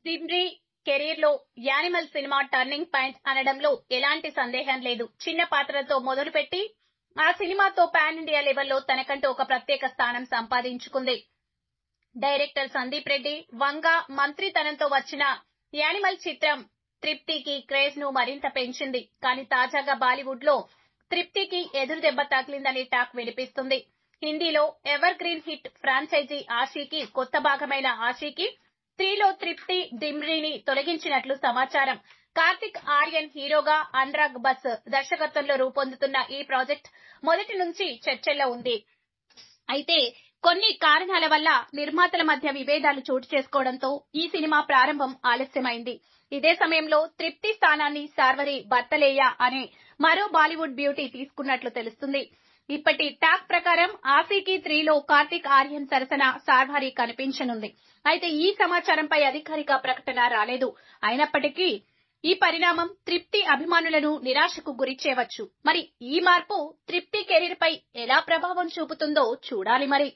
దిమ్రీ career లో animal cinema turning point అనడంలో ఎలాంటి సందేహం లేదు. చిన్న పాత్రలతో మొదలుపెట్టి ఆ సినిమాతో పాన్ ఇండియా లెవెల్లో తనకంటూ ఒక ప్రత్యేక స్థానం సంపాదించుకుంది. డైరెక్టర్ సందీప్ రెడ్డి వంగ మంత్రితనంతో వచ్చిన యానిమల్ చిత్రం తృప్తికి క్రేజ్ ను మరింత పెంచింది. కానీ తాజాగా బాలీవుడ్ లో తృప్తికి ఎదురు దెబ్బ తగిలిందనే టాక్ వినిపిస్తుంది. హిందీలో ఎవర్ గ్రీన్ హిట్ ఫ్రాంచైజీ ఆషీకి కొత్త భాగమైన ఆషీకి 3లో తృప్తి దిమ్రీని తొలగించినట్లు సమాచారం. కార్తిక్ ఆర్యన్ హీరోగా అనురాగ్ బస్ దర్శకత్వంలో రూపొందుతున్న ఈ ప్రాజెక్ట్ మొదటి నుంచి చర్చల్లో ఉంది. అయితే కొన్ని కారణాల వల్ల నిర్మాతల మధ్య విభేదాలు చోటు చేసుకోవడంతో ఈ సినిమా ప్రారంభం ఆలస్యమైంది. ఇదే సమయంలో తృప్తి స్థానాన్ని శార్వరి భర్తలేయ అనే మరో బాలీవుడ్ బ్యూటీ తీసుకున్నట్లు తెలుస్తుంది. ఇప్పటి టాక్ ప్రకారం ఆషీకి 3లో కార్తిక్ ఆర్యన్ సరసన శార్వరి కనిపించనుంది. అయితే ఈ సమాచారంపై అధికారిక ప్రకటన రాలేదు. అయినప్పటికీ ఈ పరిణామం తృప్తి అభిమానులను నిరాశకు గురిచేయవచ్చు. మరి ఈ మార్పు తృప్తి కెరీర్ పై ఎలా ప్రభావం చూపుతుందో చూడాలి మరి.